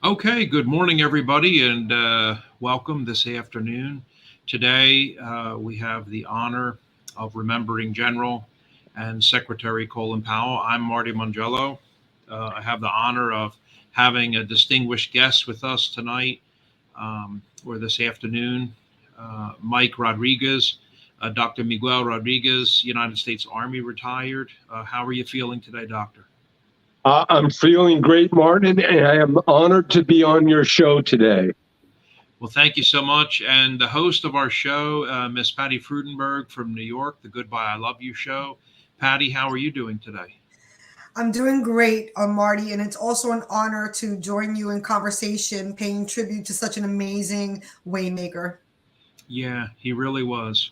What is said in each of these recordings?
Okay, good morning, everybody, and welcome this afternoon. Today, we have the honor of remembering General and Secretary Colin Powell. I'm Marty Mongiello. I have the honor of having a distinguished guest with us tonight or this afternoon, Mike Rodriguez, Dr. Miguel Rodriguez, United States Army retired. How are you feeling today, Doctor? I'm feeling great, Martin, and I am honored to be on your show today. Well, thank you so much. And the host of our show, Miss Patty Freudenberg from New York, the Goodbye I Love You show. Patty, how are you doing today? I'm doing great, Marty, and it's also an honor to join you in conversation, paying tribute to such an amazing waymaker. Yeah, he really was.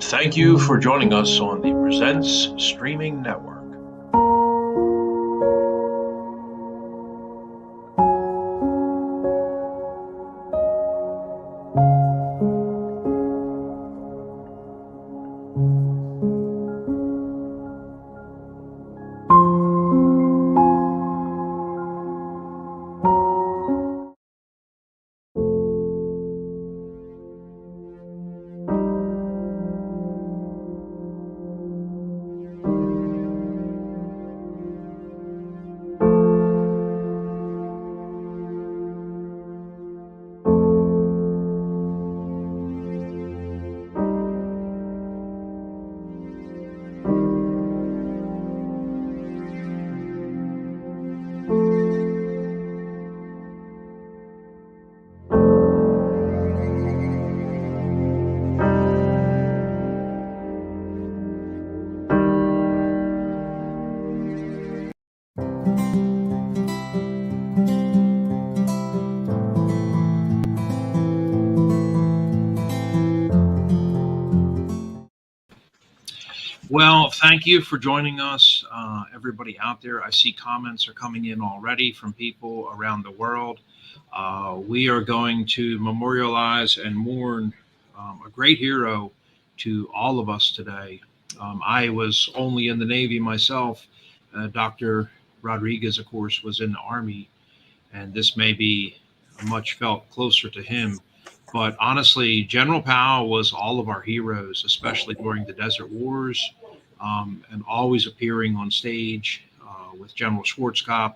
Thank you for joining us on the Presents Streaming Network. Well, thank you for joining us, everybody out there. I see comments are coming in already from people around the world. We are going to memorialize and mourn a great hero to all of us today. I was only in the Navy myself. Dr. Rodriguez, of course, was in the Army, and this may be much felt closer to him. But honestly, General Powell was all of our heroes, especially during the Desert Wars, and always appearing on stage with General Schwarzkopf.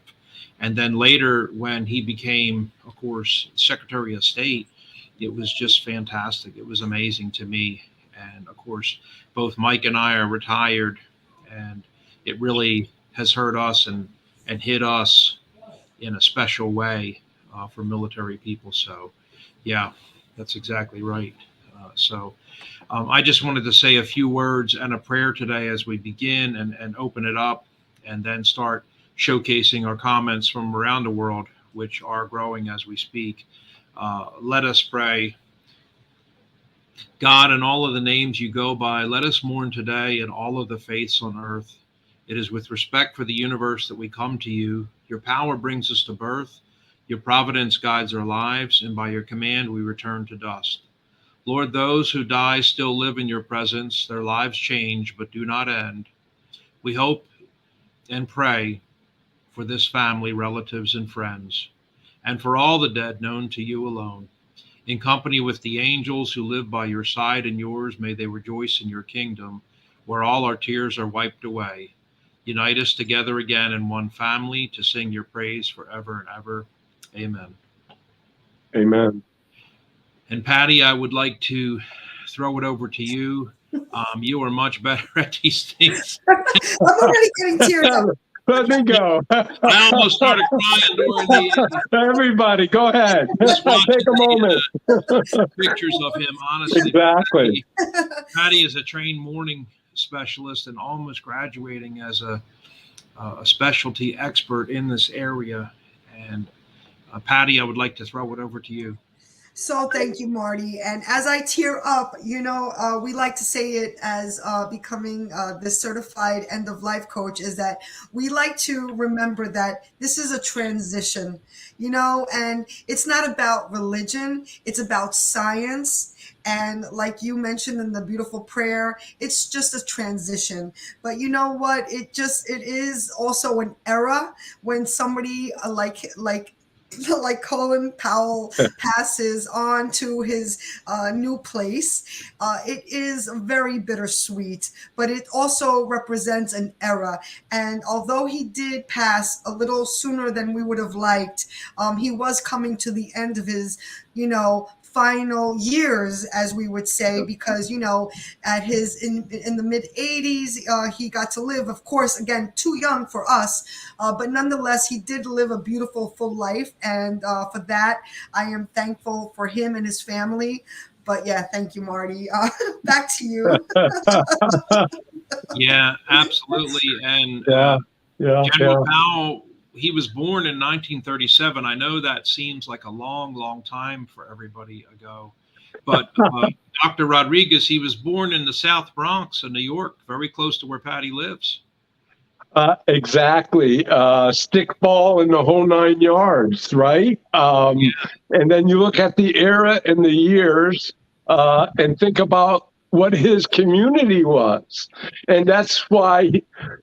And then later, when he became, of course, Secretary of State, it was just fantastic. It was amazing to me. And of course, both Mike and I are retired, and it really has hurt us and hit us in a special way for military people. So, yeah, that's exactly right. I just wanted to say a few words and a prayer today as we begin and open it up and then start showcasing our comments from around the world, which are growing as we speak. Let us pray. God, in all of the names you go by, let us mourn today in all of the faiths on earth. It is with respect for the universe that we come to you. Your power brings us to birth. Your providence guides our lives, and by your command we return to dust. Lord, those who die still live in your presence. Their lives change, but do not end. We hope and pray for this family, relatives, and friends, and for all the dead known to you alone. In company with the angels who live by your side and yours, may they rejoice in your kingdom, where all our tears are wiped away. Unite us together again in one family to sing your praise forever and ever. Amen. Amen. And Patty, I would like to throw it over to you. You are much better at these things. I'm already getting teared up. Let me go. I almost started crying during the Everybody, go ahead. just watching Take a moment. pictures of him. Honestly, Exactly. Patty is a trained mourning specialist and almost graduating as a specialty expert in this area. And Patty, I would like to throw it over to you. So thank you, Marty. And as I tear up, we like to say it as becoming this certified end-of-life coach, is that we like to remember that this is a transition, and it's not about religion. It's about science. And like you mentioned in the beautiful prayer, it's just a transition. But you know what? It is also an era when somebody like Colin Powell passes on to his new place. It is very bittersweet, but it also represents an era. And although he did pass a little sooner than we would have liked, he was coming to the end of his, final years, as we would say, because at his in the mid 80s, he got to live, of course, again, too young for us, but nonetheless he did live a beautiful full life, and for that I am thankful for him and his family. But yeah, thank you, Marty. Back to you. Yeah, absolutely. And General Powell, he was born in 1937. I know that seems like a long, long time for everybody ago. But Dr. Rodriguez, he was born in the South Bronx of New York, very close to where Patty lives. Exactly. Stickball and the whole 9 yards, right? And then you look at the era and the years and think about what his community was. And that's why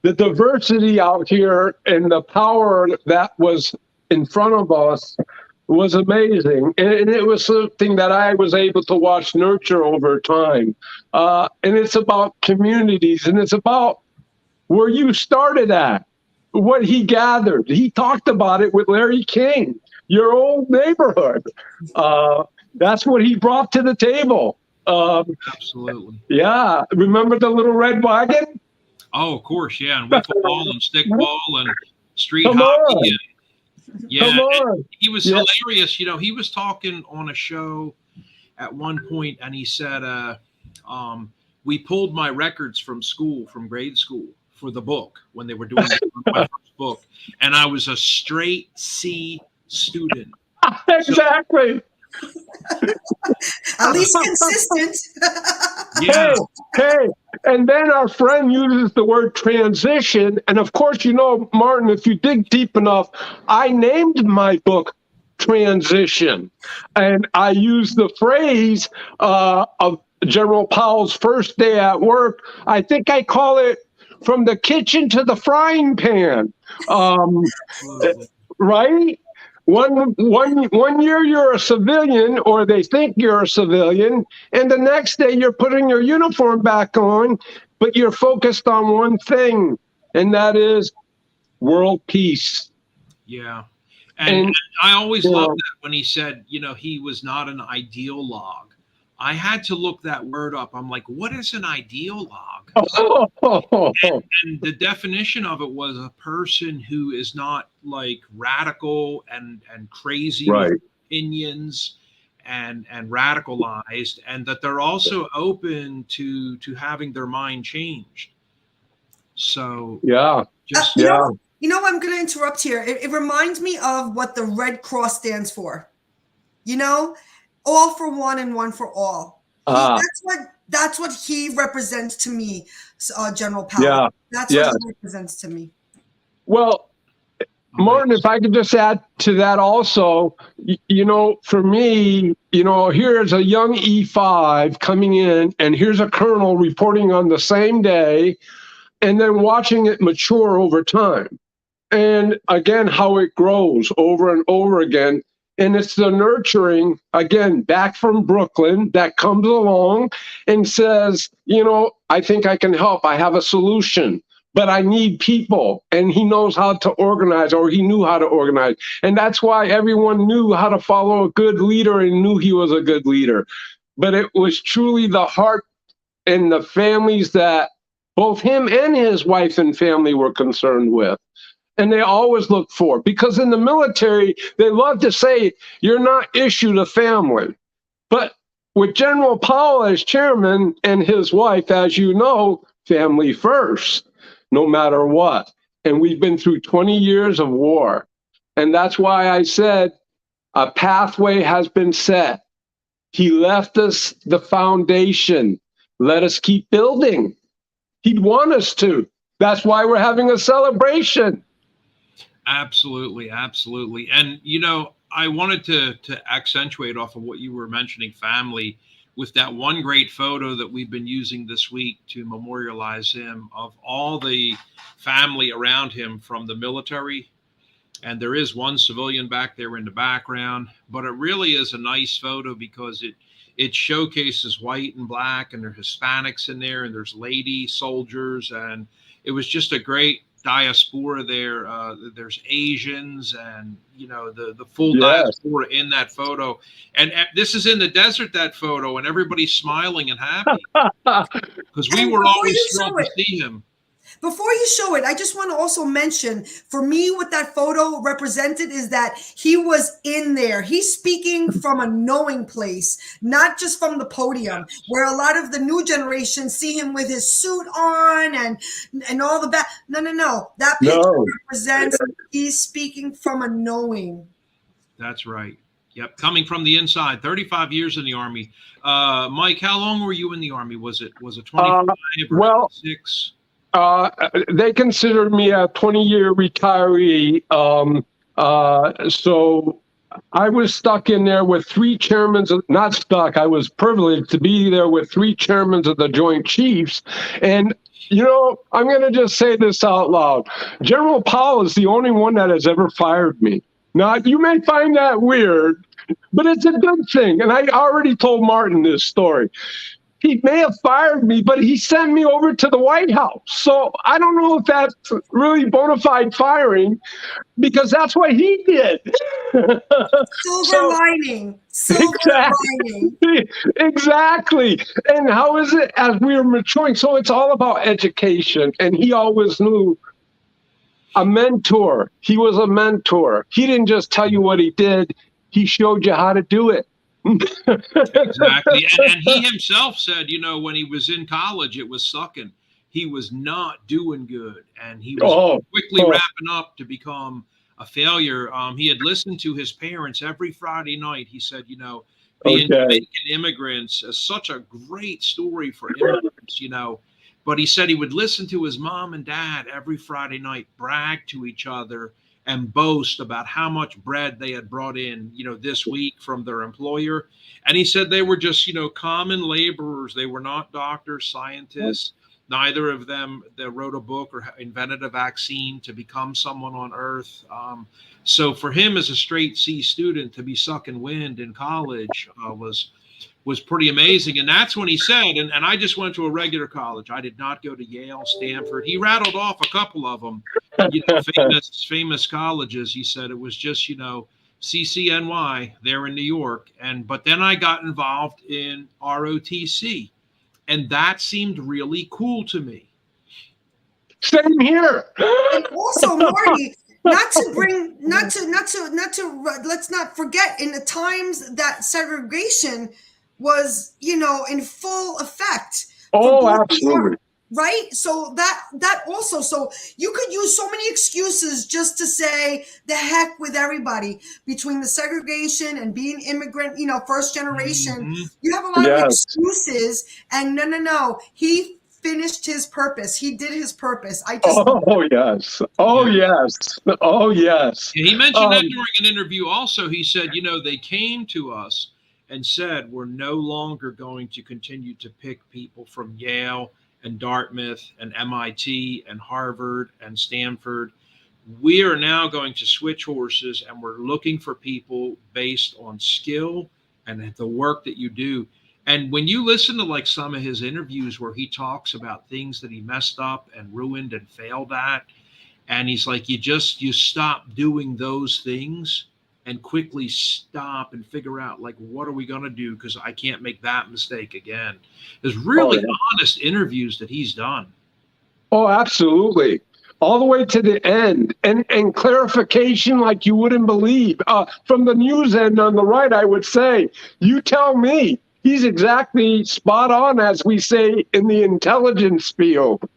the diversity out here and the power that was in front of us was amazing. And it was something that I was able to watch nurture over time. And it's about communities, and it's about where you started at, what he gathered. He talked about it with Larry King, your old neighborhood. That's what he brought to the table. Absolutely. Yeah. Remember the little red wagon? Oh, of course. Yeah. And wiffle ball and stickball and street hockey. And, yeah. And he was hilarious. He was talking on a show at one point, and he said, we pulled my records from grade school for the book when they were doing my first book. And I was a straight C student. Exactly. At least consistent. Yeah. Hey, and then our friend uses the word transition. And of course, Martin, if you dig deep enough, I named my book Transition. And I used the phrase of General Powell's first day at work. I think I call it from the kitchen to the frying pan. Right? One year you're a civilian, or they think you're a civilian, and the next day you're putting your uniform back on, but you're focused on one thing, and that is world peace. Yeah. And I always loved that when he said, he was not an ideologue. I had to look that word up. I'm like, what is an ideologue? And the definition of it was a person who is not like radical and crazy with opinions and radicalized, and that they're also open to having their mind changed. So I'm going to interrupt here. It reminds me of what the Red Cross stands for. you know, all for one and one for all. That's what he represents to me, General Powell. Yeah. That's what he represents to me. Well, Martin, if I could just add to that also, you know, for me, you know, here's a young E5 coming in, and here's a colonel reporting on the same day, and then watching it mature over time. And again, how it grows over and over again. And it's the nurturing, again, back from Brooklyn, that comes along and says, you know, I think I can help. I have a solution, but I need people. And he knows how to organize, or he knew how to organize. And that's why everyone knew how to follow a good leader and knew he was a good leader. But it was truly the heart and the families that both him and his wife and family were concerned with. And they always look for, because in the military, they love to say, you're not issued a family. But with General Powell as chairman and his wife, as you know, family first, no matter what. And we've been through 20 years of war. And that's why I said a pathway has been set. He left us the foundation. Let us keep building. He'd want us to. That's why we're having a celebration. Absolutely, absolutely. And, you know, I wanted to accentuate off of what you were mentioning, family, with that one great photo that we've been using this week to memorialize him, of all the family around him from the military. And there is one civilian back there in the background, but it really is a nice photo because it showcases white and black, and there's Hispanics in there, and there's lady soldiers, and it was just a great diaspora there. There's Asians, and you know, the full diaspora in that photo. And this is in the desert, that photo, and everybody's smiling and happy because we were always thrilled to see him. Before you show it, I just want to also mention, for me, what that photo represented is that he was in there. He's speaking from a knowing place, not just from the podium, where a lot of the new generation see him with his suit on and all the back. No. That picture represents he's speaking from a knowing. That's right. Yep. Coming from the inside, 35 years in the Army. Mike, how long were you in the Army? Was it 25 or 26? They considered me a 20-year retiree. So I was stuck in there with three chairmen, not stuck, I was privileged to be there with three chairmen of the Joint Chiefs. And, you know, I'm going to just say this out loud. General Powell is the only one that has ever fired me. Now, you may find that weird, but it's a good thing. And I already told Martin this story. He may have fired me, but he sent me over to the White House. So I don't know if that's really bona fide firing, because that's what he did. Silver lining. Lining. Exactly. And how is it as we were maturing? So it's all about education. And he always knew a mentor. He was a mentor. He didn't just tell you what he did. He showed you how to do it. Exactly. And he himself said, you know, when he was in college, it was sucking. He was not doing good. And he was quickly wrapping up to become a failure. He had listened to his parents every Friday night. He said, you know, being Jamaican immigrants is such a great story for immigrants, you know. But he said he would listen to his mom and dad every Friday night, brag to each other and boast about how much bread they had brought in, you know, this week from their employer. And he said they were just, you know, common laborers. They were not doctors, scientists. Neither of them that wrote a book or invented a vaccine to become someone on Earth. So for him as a straight C student to be sucking wind in college was pretty amazing. And that's when he said, and I just went to a regular college. I did not go to Yale, Stanford. He rattled off a couple of them, you know, famous colleges. He said it was just, you know, CCNY there in New York. But then I got involved in ROTC, and that semed really cool to me. Same here. And also, Marty, let's not forget, in the times that segregation was, you know, in full effect. Oh, absolutely. Right. So that also, so you could use so many excuses just to say the heck with everybody between the segregation and being immigrant, first generation. Mhm. You have a lot of Yes. excuses, and no. He finished his purpose. He did his purpose. Oh, yes. Oh, Yeah. yes. Oh, yes. Yeah, he mentioned that during an interview also. He said, they came to us and said, we're no longer going to continue to pick people from Yale and Dartmouth and MIT and Harvard and Stanford. We are now going to switch horses, and we're looking for people based on skill and the work that you do. And when you listen to like some of his interviews where he talks about things that he messed up and ruined and failed at, and he's like, you stop doing those things and quickly stop and figure out, like, what are we going to do, because I can't make that mistake again. There's really honest interviews that he's done. Oh, absolutely. All the way to the end, and clarification like you wouldn't believe. From the news end on the right, I would say, you tell me. He's exactly spot on, as we say in the intelligence field.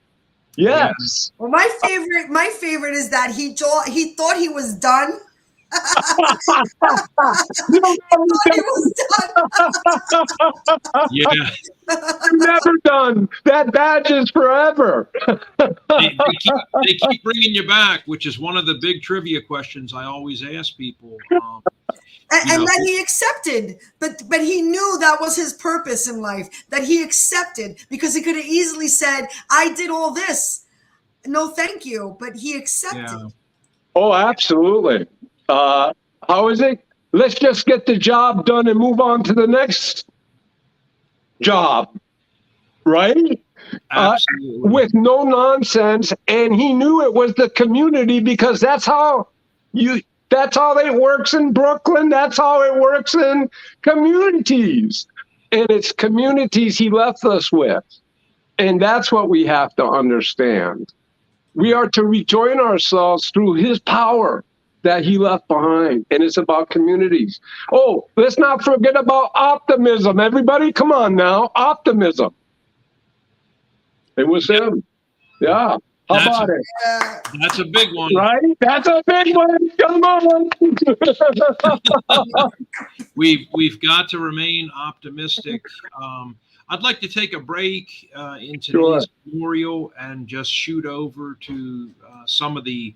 Yes. Well, my favorite is that he thought he was done. He was done. Yeah. Never done. That badge is forever. they keep bringing you back, which is one of the big trivia questions I always ask people. And then he accepted, but he knew that was his purpose in life, that he accepted, because he could have easily said, I did all this. No, thank you. But he accepted. Yeah. Oh, absolutely. How is it? Let's just get the job done and move on to the next job, right? Absolutely. With no nonsense. And he knew it was the community, because that's how it works in Brooklyn. That's how it works in communities. And it's communities he left us with. And that's what we have to understand. We are to rejoin ourselves through his power that he left behind. And it's about communities. Oh, let's not forget about optimism. Everybody, come on now. Optimism. It was him. Yeah. How about it? That's a big one. Right? That's a big one. Come on. We've got to remain optimistic. I'd like to take a break in today's memorial and just shoot over to some of the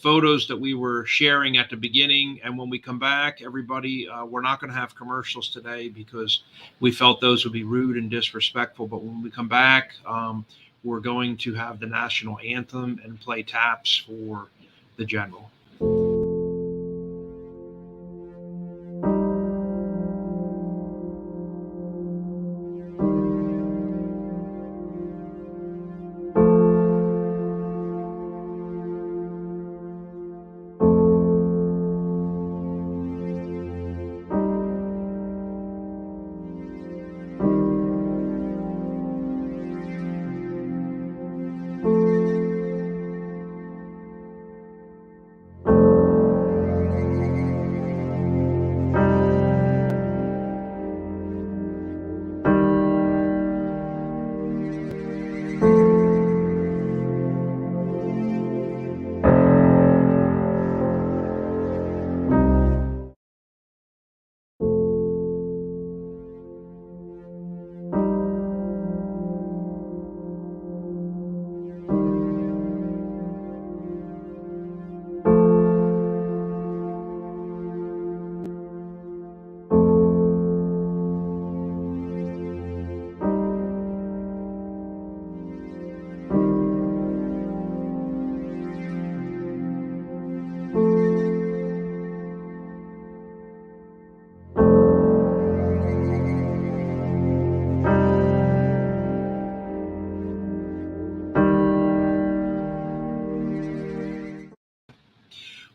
photos that we were sharing at the beginning. And when we come back, everybody, we're not going to have commercials today because we felt those would be rude and disrespectful. But when we come back, we're going to have the national anthem and play taps for the general.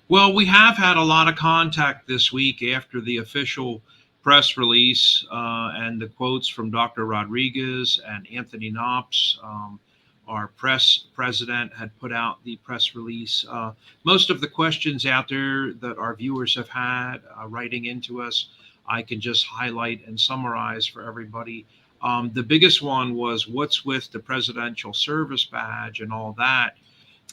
Well, we have had a lot of contact this week after the official press release and the quotes from Dr. Rodriguez and Anthony Knops. Our press president had put out the press release. Most of the questions out there that our viewers have had writing into us, I can just highlight and summarize for everybody. The biggest one was what's with the Presidential Service Badge and all that.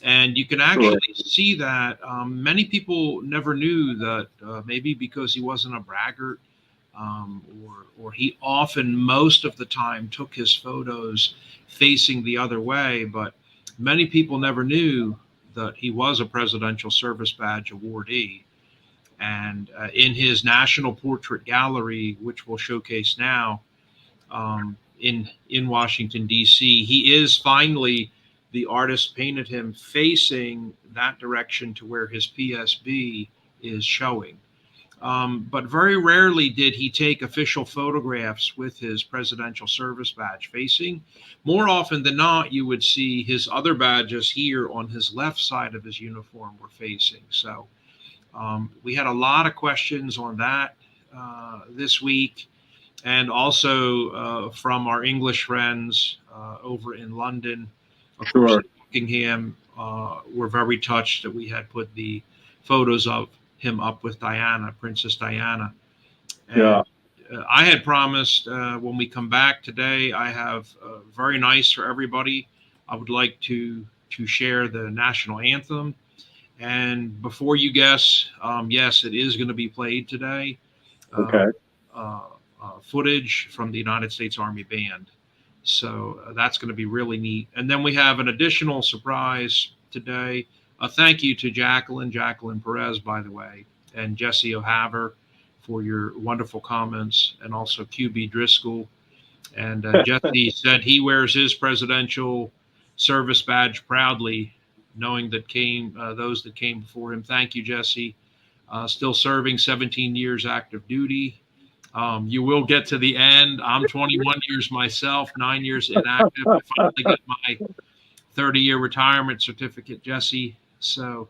And you can actually see that many people never knew that maybe because he wasn't a braggart, or he often, most of the time, took his photos facing the other way. But many people never knew that he was a Presidential Service Badge awardee. And in his National Portrait Gallery, which we'll showcase now in Washington, D.C., he is finally, the artist painted him facing that direction to where his PSB is showing. But very rarely did he take official photographs with his Presidential Service Badge facing. More often than not, you would see his other badges here on his left side of his uniform were facing. So we had a lot of questions on that this week, and also from our English friends over in London. Of course, Buckingham were very touched that we had put the photos of him up with Diana, Princess Diana. And I had promised when we come back today, I have very nice for everybody. I would like to share the national anthem. And before you guess, yes, it is going to be played today. Footage from the United States Army Band. So that's going to be really neat. And then we have an additional surprise today. Thank you to Jacqueline Perez, by the way, and Jesse O'Haver for your wonderful comments, and also QB Driscoll. And Jesse said he wears his Presidential Service Badge proudly, knowing that those that came before him. Thank you, Jesse. Still serving 17 years active duty. You will get to the end. I'm 21 years myself, 9 years inactive. I finally get my 30-year retirement certificate, Jesse. So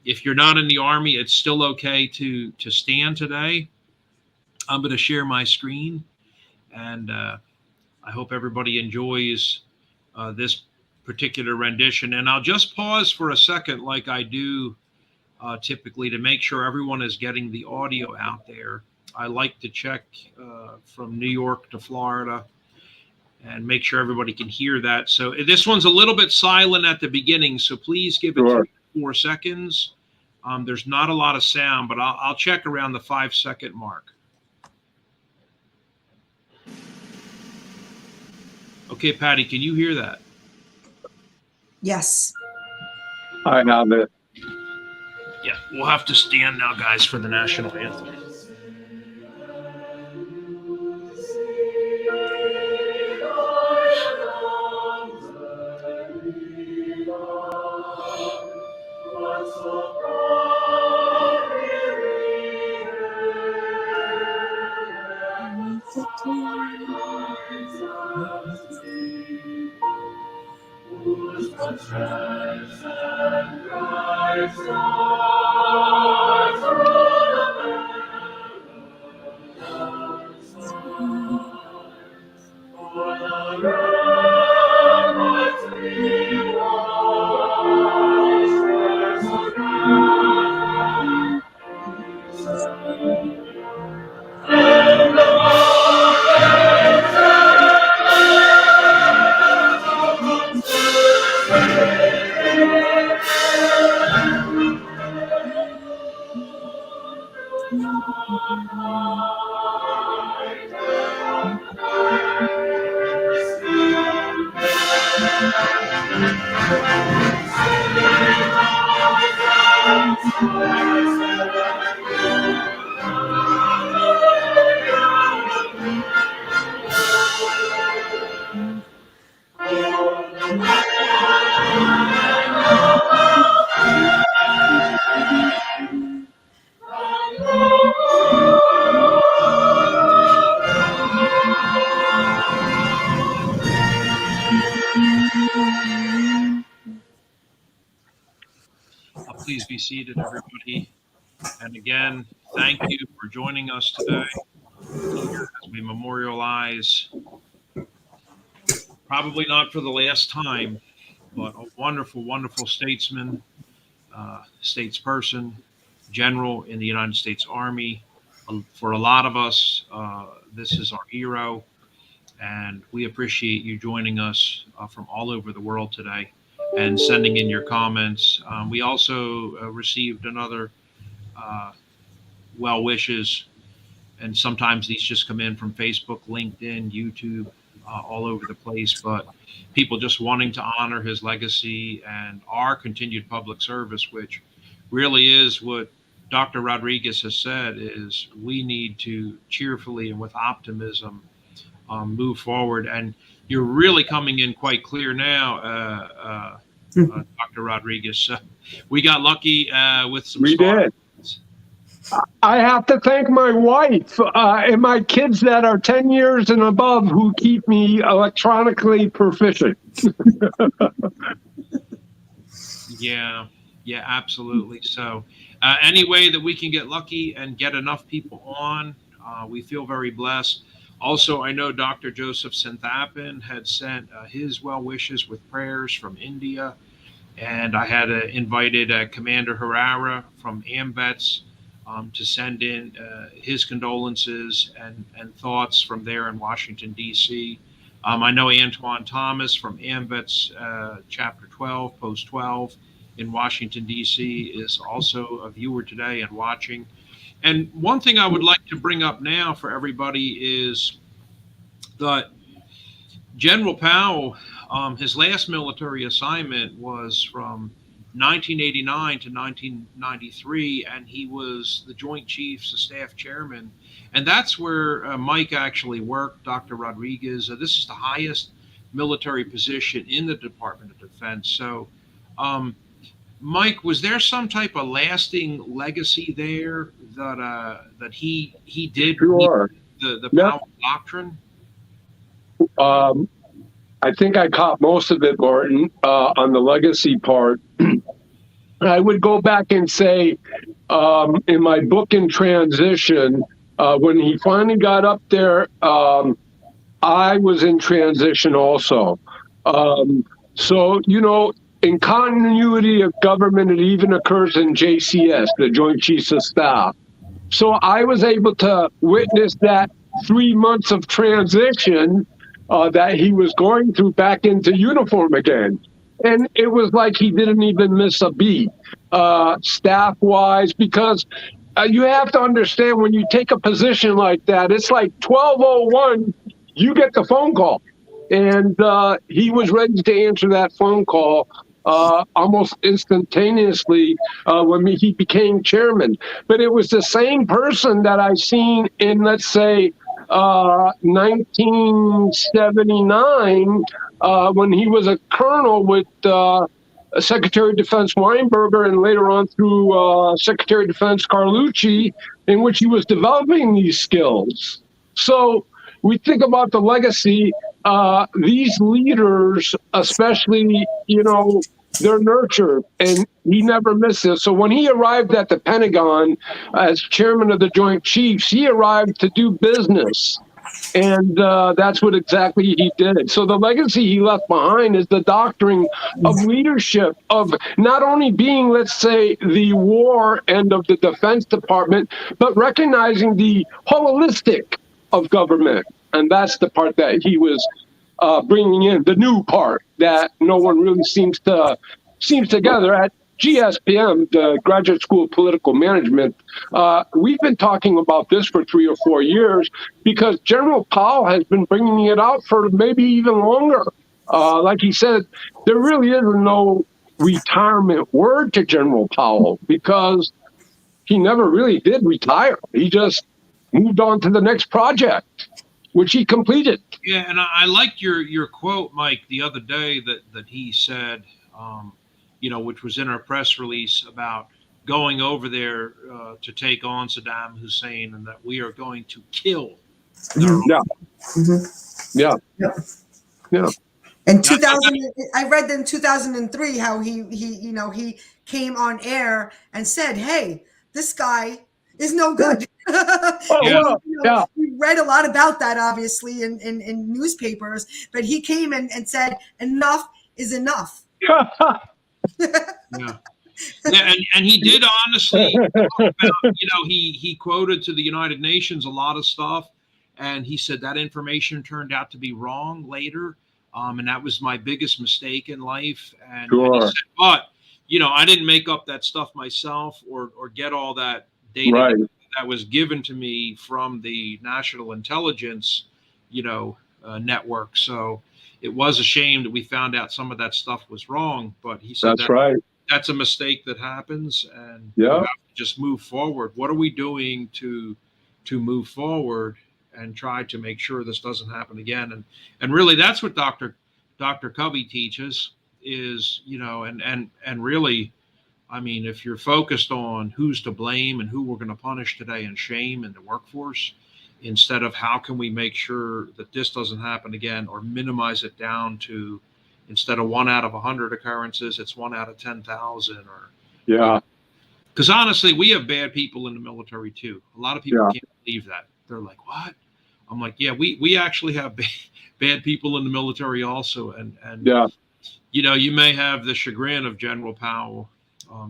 if you're not in the Army, it's still okay to stand today. I'm going to share my screen, and I hope everybody enjoys this particular rendition. And I'll just pause for a second, like I do typically, to make sure everyone is getting the audio out there. I like to check from New York to Florida and make sure everybody can hear that. So this one's a little bit silent at the beginning, so please give it 4 seconds. There's not a lot of sound, but I'll check around the 5-second mark. Okay, Patty, can you hear that? Yes. I have it. Yeah, we'll have to stand now, guys, for the national anthem. Please be seated, everybody. And again, thank you for joining us today as we memorialize, probably not for the last time, but a wonderful, wonderful statesman, statesperson, general in the United States Army. For a lot of us, this is our hero. And we appreciate you joining us from all over the world today and sending in your comments. We also received another well wishes, and sometimes these just come in from Facebook, LinkedIn, YouTube, all over the place. But people just wanting to honor his legacy and our continued public service, which really is what Dr. Rodriguez has said, is we need to cheerfully and with optimism move forward. And you're really coming in quite clear now, Dr. Rodriguez. So we got lucky with some. We did. I have to thank my wife and my kids that are 10 years and above who keep me electronically proficient. Yeah, absolutely. So any way that we can get lucky and get enough people on, we feel very blessed. Also, I know Dr. Joseph Santhapan had sent his well wishes with prayers from India, and I had invited Commander Herrera from AMVETS to send in his condolences and thoughts from there in Washington, D.C. I know Antoine Thomas from AMVETS Chapter 12, Post 12 in Washington, D.C. is also a viewer today and watching. And one thing I would like to bring up now for everybody is that General Powell, his last military assignment was from 1989 to 1993, and he was the Joint Chiefs of Staff Chairman. And that's where Mike actually worked, Dr. Rodriguez. This is the highest military position in the Department of Defense. So, Mike, was there some type of lasting legacy there that he did? Sure. The Powell Doctrine? I think I caught most of it, Martin, on the legacy part. I would go back and say, in my book In Transition, when he finally got up there, I was in transition also. So, in continuity of government, it even occurs in JCS, the Joint Chiefs of Staff. So I was able to witness that 3 months of transition that he was going through back into uniform again. And it was like he didn't even miss a beat, staff-wise, because you have to understand when you take a position like that, it's like 12:01, you get the phone call. And he was ready to answer that phone call almost instantaneously when he became chairman. But it was the same person that I seen in, let's say, 1979 when he was a colonel with Secretary of Defense Weinberger and later on through Secretary of Defense Carlucci, in which he was developing these skills. So we think about the legacy. These leaders, especially, they're nurtured, and he never misses. So when he arrived at the Pentagon as chairman of the Joint Chiefs, he arrived to do business. And that's what exactly he did. So the legacy he left behind is the doctrine of leadership, of not only being, let's say, the war end of the Defense Department, but recognizing the holistic of government. And that's the part that he was bringing in, the new part that no one really seems together at GSPM, the Graduate School of Political Management. We've been talking about this for 3 or 4 years because General Powell has been bringing it out for maybe even longer. Like he said, there really is no retirement word to General Powell because he never really did retire. He just moved on to the next project, which he completed. Yeah, and I liked your quote, Mike, the other day that he said, which was in our press release about going over there to take on Saddam Hussein and that we are going to kill. Yeah. Yeah. In 2000, I read in 2003 how he came on air and said, "Hey, this guy is no good." We read a lot about that, obviously, in newspapers, but he came and said, "Enough is enough." Yeah, and he did honestly talk about, he quoted to the United Nations a lot of stuff, And he said that information turned out to be wrong later. And that was my biggest mistake in life. And he said, but, you know, I didn't make up that stuff myself or get all that data that was given to me from the national intelligence, you know, network. So it was a shame that we found out some of that stuff was wrong, but he said that's a mistake that happens, and you have to just move forward. What are we doing to move forward and try to make sure this doesn't happen again? And really, that's what Dr. Covey teaches is, you know, and really, I mean, if you're focused on who's to blame and who we're going to punish today and shame in the workforce, instead of how can we make sure that this doesn't happen again, or minimize it down to, instead of 1 out of 100 occurrences, it's 1 out of 10,000, or because honestly, we have bad people in the military too. A lot of people can't believe that. They're like, "What?" I'm like, "Yeah, we actually have bad people in the military also." And you know, you may have the chagrin of General Powell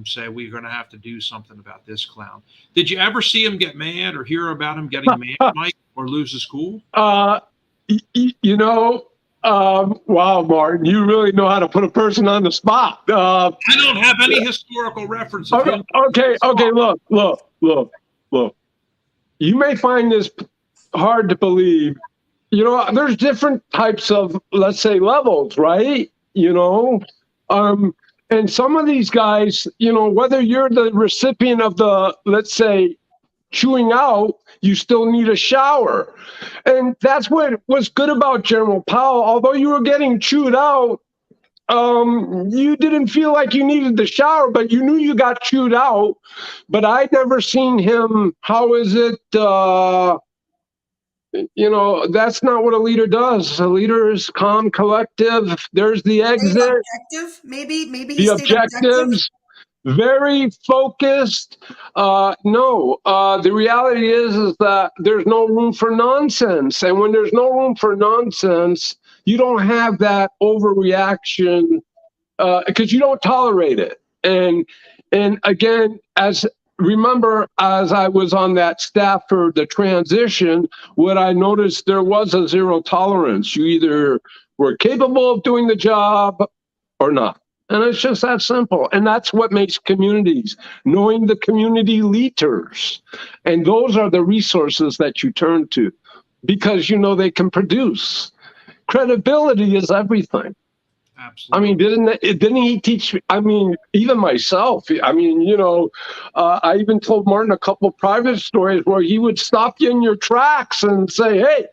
say we're going to have to do something about this clown. Did you ever see him get mad or hear about him getting mad, Mike, or lose his cool? You know. Wow, Martin, you really know how to put a person on the spot. I don't have any historical references. Okay, look. You may find this hard to believe. You know, there's different types of, let's say, levels, right? You know, and some of these guys, you know, whether you're the recipient of the, let's say, chewing out, you still need a shower. And that's what was good about General Powell. Although you were getting chewed out, you didn't feel like you needed the shower, but you knew you got chewed out. But I'd never seen him, how is it, you know, that's not what a leader does. A leader is calm, collective. There's the exit. Objective, maybe the objectives. Very focused. The reality is that there's no room for nonsense. And when there's no room for nonsense, you don't have that overreaction because you don't tolerate it. And again, remember, as I was on that staff for the transition, what I noticed, there was a zero tolerance. You either were capable of doing the job or not. And it's just that simple. And that's what makes communities, knowing the community leaders. And those are the resources that you turn to because, you know, they can produce. Credibility is everything. Absolutely. I mean, didn't he teach? I mean, even myself, I mean, you know, I even told Martin a couple of private stories where he would stop you in your tracks and say, hey,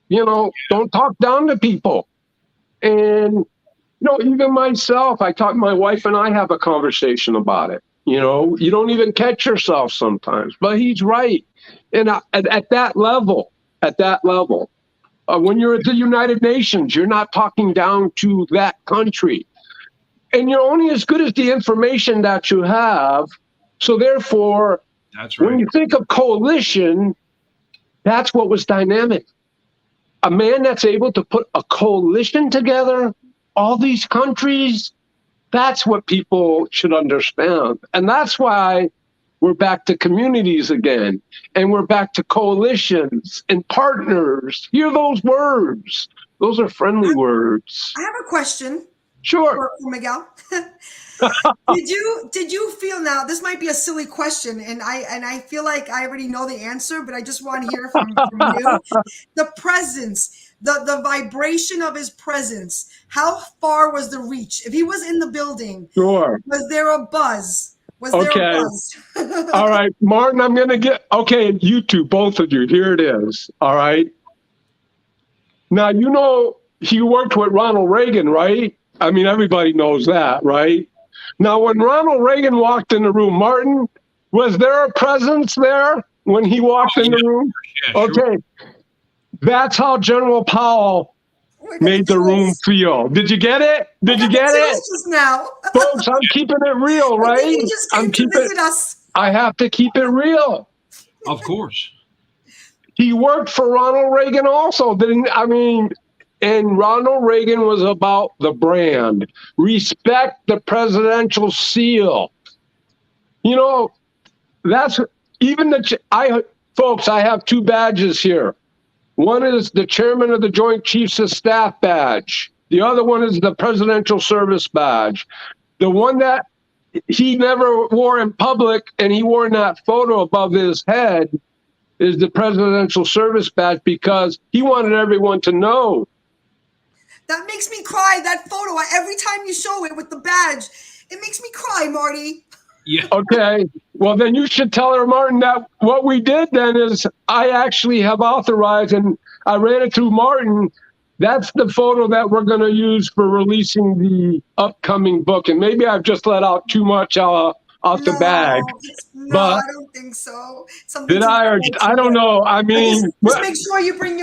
you know, don't talk down to people. And you know, even myself, my wife and I have a conversation about it. You know, you don't even catch yourself sometimes, but he's right. And at that level, when you're at the United Nations, you're not talking down to that country. And you're only as good as the information that you have. So therefore, that's right. When you think of coalition, that's what was dynamic. A man that's able to put a coalition together, all these countries, that's what people should understand. And that's why we're back to communities again. And we're back to coalitions and partners. Hear those words. Those are friendly words. I have a question. Sure. For Miguel. Did you feel, now this might be a silly question, and I feel like I already know the answer, but I just want to hear from you. The presence, the vibration of his presence, how far was the reach? If he was in the building, sure. Was there a buzz? Was there a buzz? All right, Martin, I'm going to get, you two, both of you, here it is. All right. Now, you know, he worked with Ronald Reagan, right? I mean, everybody knows that, right? Now, when Ronald Reagan walked in the room, Martin, was there a presence there when he walked in the room? Yeah, okay. Sure. That's how General Powell made the room feel. Did you get it? Did you get it? Just now. Folks, I'm keeping it real, right? You just came to visit us. I have to keep it real. Of course. He worked for Ronald Reagan also, didn't I mean, and Ronald Reagan was about the brand. Respect the presidential seal. You know, that's even folks, I have two badges here. One is the Chairman of the Joint Chiefs of Staff badge. The other one is the Presidential Service badge. The one that he never wore in public and he wore in that photo above his head is the Presidential Service badge because he wanted everyone to know. That makes me cry, that photo. Every time you show it with the badge, it makes me cry, Marty. Yeah. Okay. Well, then you should tell her, Martin, that what we did then is I actually have authorized, and I ran it through Martin. That's the photo that we're going to use for releasing the upcoming book. And maybe I've just let out too much out the bag. No, I don't think so. Did I? Or I don't know. I mean, just make sure you bring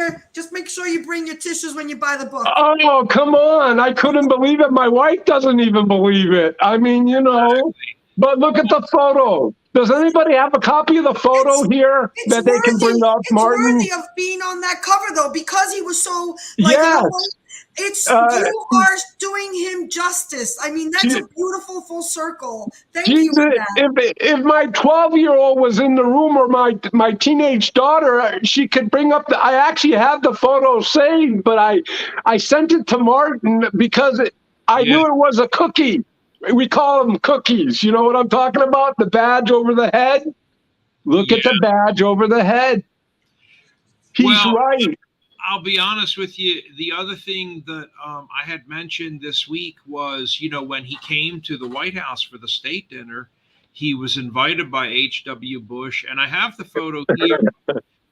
your tissues when you buy the book. Oh, come on! I couldn't believe it. My wife doesn't even believe it. I mean, you know. But look at the photo. Does anybody have a copy of the photo here that they can bring up, Martin? It's worthy of being on that cover, though, because he was so. Like, yes. You are doing him justice. I mean, that's a beautiful full circle. Thank you for that. If my 12-year-old was in the room or my teenage daughter, she could bring up I actually have the photo saved, but I sent it to Martin because I knew it was a cookie. We call them cookies. You know what I'm talking about? The badge over the head. Look at the badge over the head. He's right. I'll be honest with you. The other thing that I had mentioned this week was, you know, when he came to the White House for the state dinner, he was invited by H.W. Bush. And I have the photo here,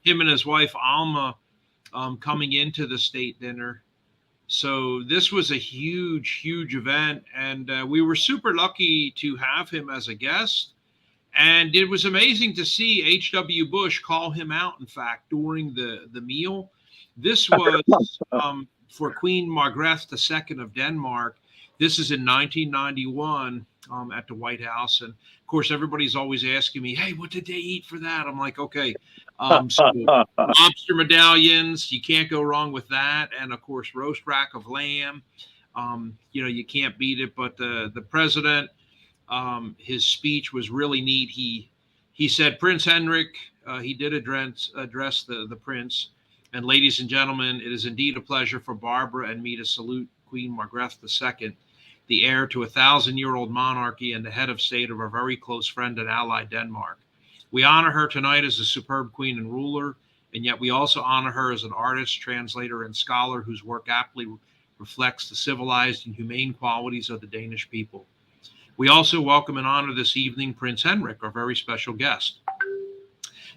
him and his wife, Alma, coming into the state dinner. So this was a huge, huge event. And we were super lucky to have him as a guest. And it was amazing to see H.W. Bush call him out, in fact, during the meal. This was for Queen Margrethe II of Denmark. This is in 1991 at the White House. And, of course, everybody's always asking me, hey, what did they eat for that? I'm like, okay, so lobster medallions, you can't go wrong with that. And, of course, roast rack of lamb. You know, you can't beat it. But the president, his speech was really neat. He said, Prince Henrik, he did address the prince. And ladies and gentlemen, it is indeed a pleasure for Barbara and me to salute Queen Margrethe II, the heir to a 1,000-year-old monarchy and the head of state of our very close friend and ally, Denmark. We honor her tonight as a superb queen and ruler, and yet we also honor her as an artist, translator, and scholar whose work aptly reflects the civilized and humane qualities of the Danish people. We also welcome and honor this evening Prince Henrik, our very special guest,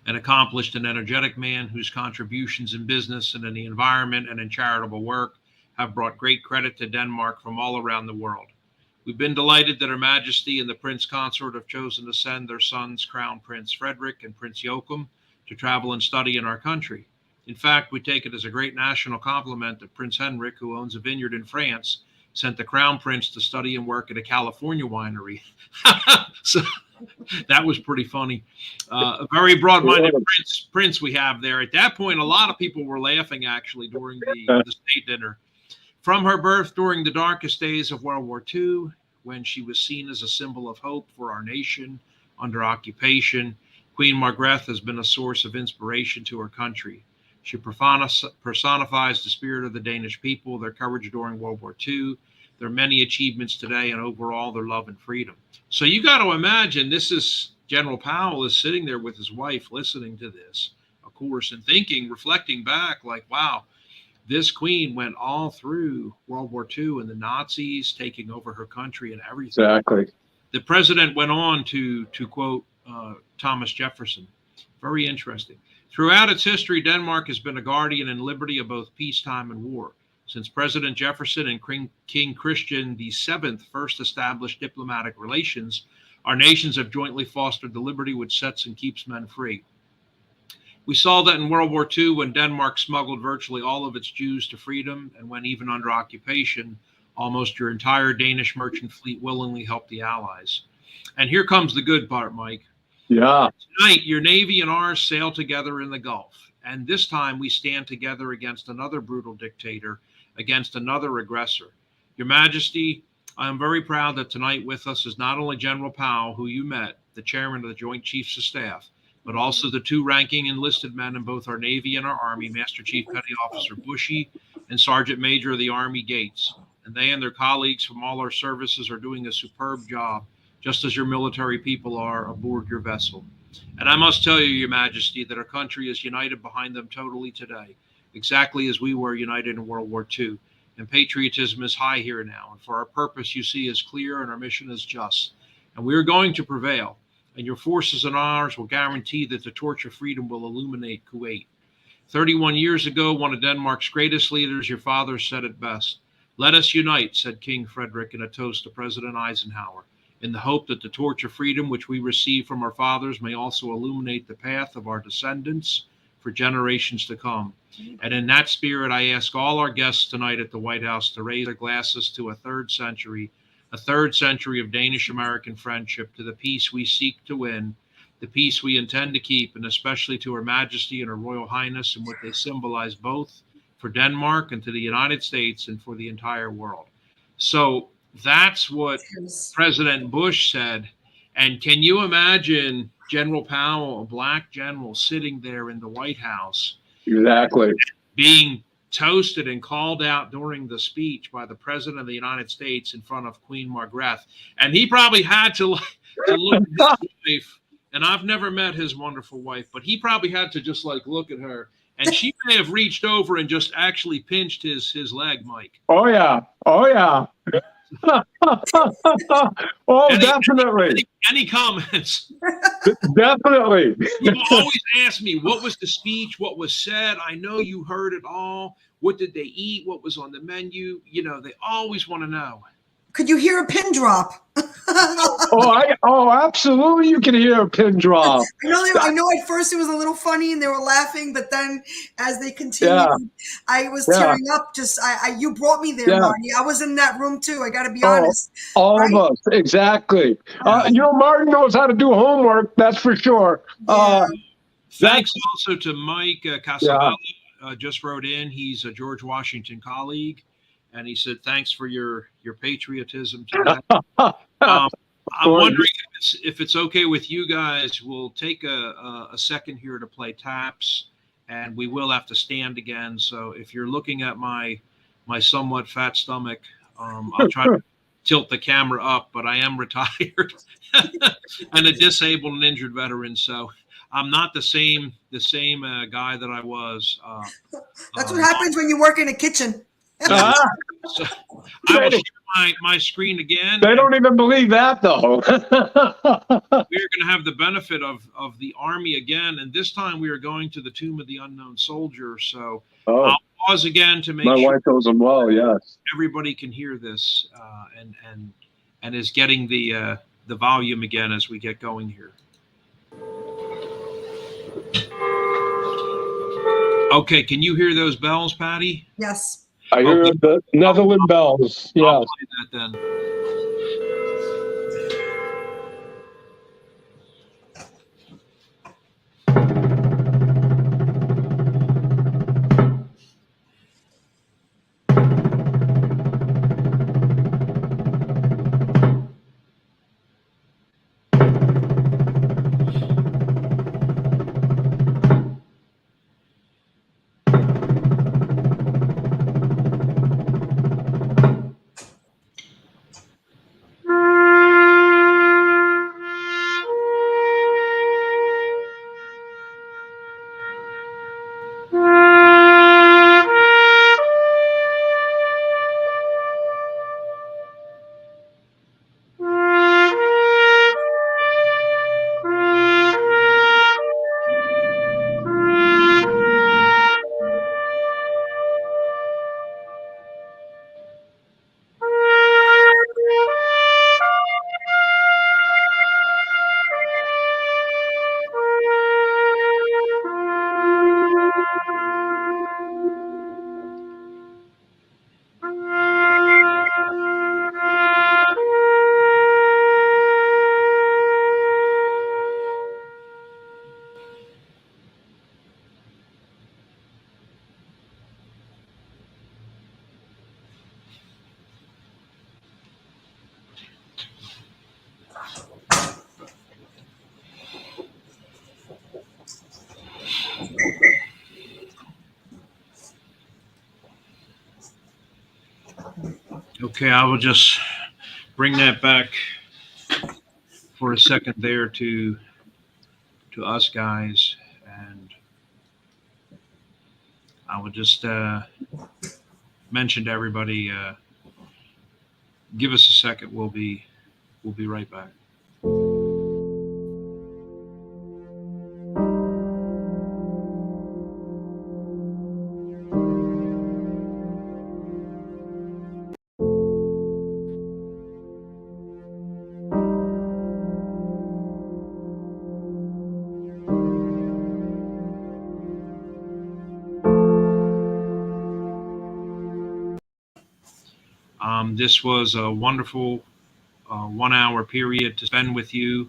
an accomplished and energetic man whose contributions in business and in the environment and in charitable work have brought great credit to Denmark from all around the world. We've been delighted that Her Majesty and the Prince Consort have chosen to send their sons, Crown Prince Frederik and Prince Joachim, to travel and study in our country. In fact, we take it as a great national compliment that Prince Henrik, who owns a vineyard in France, sent the Crown Prince to study and work at a California winery. So that was pretty funny. A very broad-minded prince we have there. At that point, a lot of people were laughing, actually, during the state dinner. From her birth during the darkest days of World War II, when she was seen as a symbol of hope for our nation under occupation, Queen Margrethe has been a source of inspiration to her country. She personifies the spirit of the Danish people, their courage during World War II, their many achievements today, and overall their love and freedom. So you got to imagine this is General Powell is sitting there with his wife listening to this, of course, and thinking, reflecting back like, wow, this queen went all through World War II and the Nazis taking over her country and everything. Exactly. The president went on to quote Thomas Jefferson. Very interesting. Throughout its history, Denmark has been a guardian in liberty of both peacetime and war. Since President Jefferson and King Christian VII first established diplomatic relations, our nations have jointly fostered the liberty which sets and keeps men free. We saw that in World War II when Denmark smuggled virtually all of its Jews to freedom, and when even under occupation, almost your entire Danish merchant fleet willingly helped the Allies. And here comes the good part, Mike. Yeah. Tonight, your Navy and ours sail together in the Gulf. And this time we stand together against another brutal dictator, against another aggressor. Your Majesty, I am very proud that tonight with us is not only General Powell, who you met, the chairman of the Joint Chiefs of Staff, but also the two ranking enlisted men in both our Navy and our Army, Master Chief Petty Officer Bushy and Sergeant Major of the Army Gates. And they and their colleagues from all our services are doing a superb job, just as your military people are aboard your vessel. And I must tell you, Your Majesty, that our country is united behind them totally today, exactly as we were united in World War II. And patriotism is high here now. And for our purpose, you see, is clear, and our mission is just. And we are going to prevail. And your forces and ours will guarantee that the torch of freedom will illuminate Kuwait. 31 years ago, one of Denmark's greatest leaders, your father, said it best. Let us unite, said King Frederick in a toast to President Eisenhower, in the hope that the torch of freedom which we receive from our fathers may also illuminate the path of our descendants for generations to come. And in that spirit, I ask all our guests tonight at the White House to raise their glasses to a third century of Danish-American friendship, to the peace we seek to win, the peace we intend to keep, and especially to Her Majesty and Her Royal Highness and what they symbolize both for Denmark and to the United States and for the entire world. So that's what President Bush said. And can you imagine General Powell, a black general, sitting there in the White House? Exactly. Being toasted and called out during the speech by the President of the United States in front of Queen Margrethe. And he probably had to look at his wife. And I've never met his wonderful wife, but he probably had to just like look at her. And she may have reached over and just actually pinched his leg, Mike. Oh, yeah. Oh, yeah. Oh, definitely. Any comments? Definitely. You always ask me, what was the speech? What was said? I know you heard it all. What did they eat? What was on the menu? You know, they always want to know. Could you hear a pin drop? Oh, absolutely. You can hear a pin drop. I know at first it was a little funny and they were laughing, but then as they continued, I was tearing up. You brought me there, Marty. I was in that room too. I got to be honest. All of us. Exactly. Martin knows how to do homework. That's for sure. Thanks also to Mike Casavelli, just wrote in. He's a George Washington colleague. And he said, thanks for your patriotism today. I'm wondering if it's okay with you guys, we'll take a second here to play taps, and we will have to stand again. So if you're looking at my somewhat fat stomach, I'll try to tilt the camera up, but I am retired and a disabled and injured veteran. So I'm not the same guy that I was. That's what happens when you work in a kitchen. So I will share my screen again. They don't even believe that, though. We're going to have the benefit of the Army again, and this time we are going to the Tomb of the Unknown Soldier. So I'll pause again to make sure my wife knows them well. Yes, everybody can hear this and is getting the volume again as we get going here. Okay, can you hear those bells, Patty? Yes. I hear the Netherlands bells. Yes. I'll play that then. Okay, I will just bring that back for a second there to us guys, and I will just mention to everybody, give us a second. We'll be right back. This was a wonderful 1 hour period to spend with you.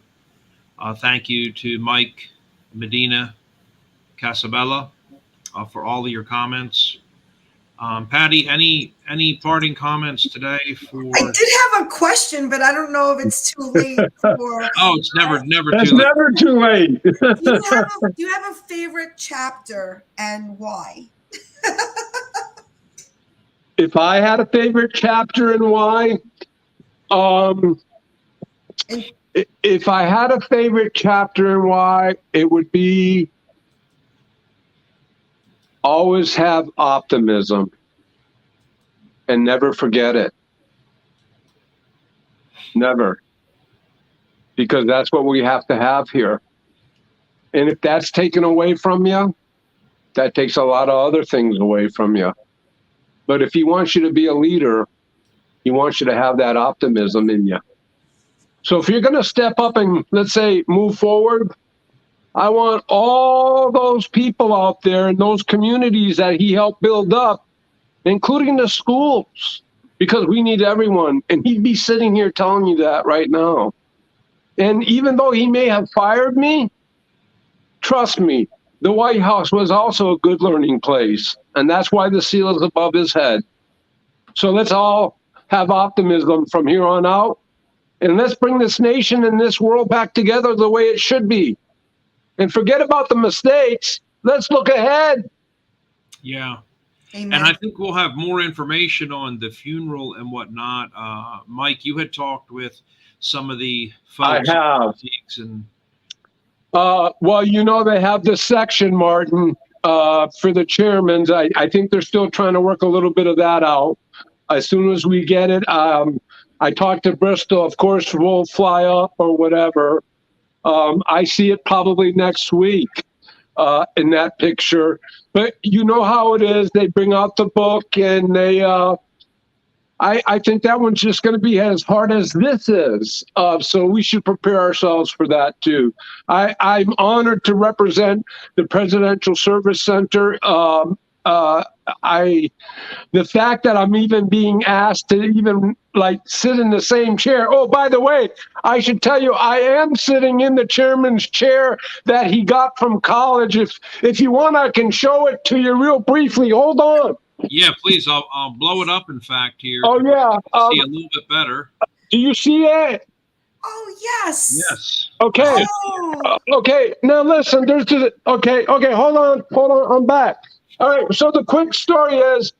Thank you to Mike Medina Casabella for all of your comments. Patty, any parting comments today? I did have a question, but I don't know if it's too late for. Oh, it's never It's too late. never too late. Do you have a favorite chapter and why? If I had a favorite chapter and why, if I had a favorite chapter and why, it would be always have optimism and never forget it. Never. Because that's what we have to have here. And if that's taken away from you, that takes a lot of other things away from you. But if he wants you to be a leader, he wants you to have that optimism in you. So if you're going to step up and, let's say, move forward, I want all those people out there in those communities that he helped build up, including the schools, because we need everyone. And he'd be sitting here telling you that right now. And even though he may have fired me, trust me, the White House was also a good learning place. And that's why the seal is above his head. So let's all have optimism from here on out. And let's bring this nation and this world back together the way it should be. And forget about the mistakes. Let's look ahead. Yeah. Amen. And I think we'll have more information on the funeral and whatnot. Mike, you had talked with some of the folks. I have. And well, you know, they have this section, Martin, for the chairmans. I think they're still trying to work a little bit of that out. As soon as we get it, I talked to Bristol. Of course, we'll fly up or whatever. I see it probably next week in that picture. But you know how it is. They bring out the book and they I think that one's just going to be as hard as this is. So we should prepare ourselves for that, too. I'm honored to represent the Presidential Service Center. The fact that I'm even being asked to even like sit in the same chair. Oh, by the way, I should tell you, I am sitting in the chairman's chair that he got from college. If you want, I can show it to you real briefly. Hold on. yeah, please, I'll blow it up. In fact, here. Oh yeah, see a little bit better. Do you see it? Oh, yes. Yes. Okay. Oh. Okay. Now listen. Okay. Hold on. I'm back. All right. So the quick story is,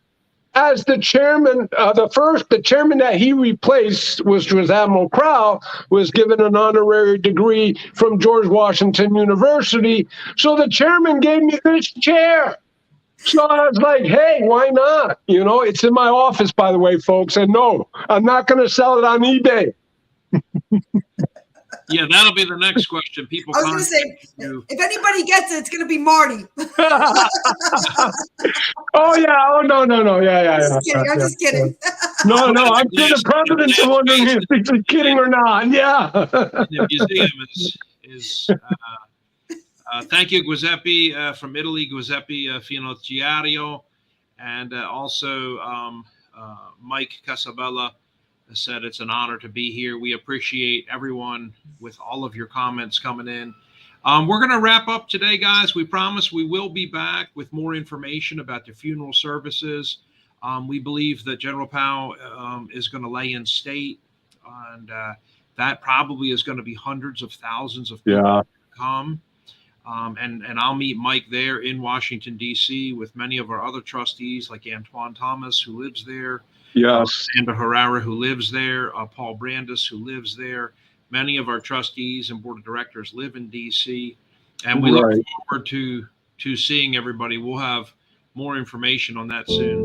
as the chairman, the chairman that he replaced, which was Admiral Crowell, was given an honorary degree from George Washington University. So the chairman gave me this chair. So I was like, hey, why not? You know, it's in my office, by the way, folks. And no, I'm not going to sell it on eBay. Yeah, that'll be the next question. People. I was going to say, if anybody gets it, it's going to be Marty. Oh yeah. Oh no. Yeah. I'm just kidding. No. I'm sure the president's wondering if he's kidding or not. Yeah. The museum is. Thank you, Giuseppe from Italy, Giuseppe Finocchiario, and also Mike Casabella said it's an honor to be here. We appreciate everyone with all of your comments coming in. We're going to wrap up today, guys. We promise we will be back with more information about the funeral services. We believe that General Powell is going to lay in state, and that probably is going to be hundreds of thousands of people come. And I'll meet Mike there in Washington, D.C. with many of our other trustees like Antoine Thomas, who lives there. Yes. Amber Herrera, who lives there, Paul Brandis, who lives there. Many of our trustees and board of directors live in DC, and we look Right. forward to seeing everybody. We'll have more information on that soon.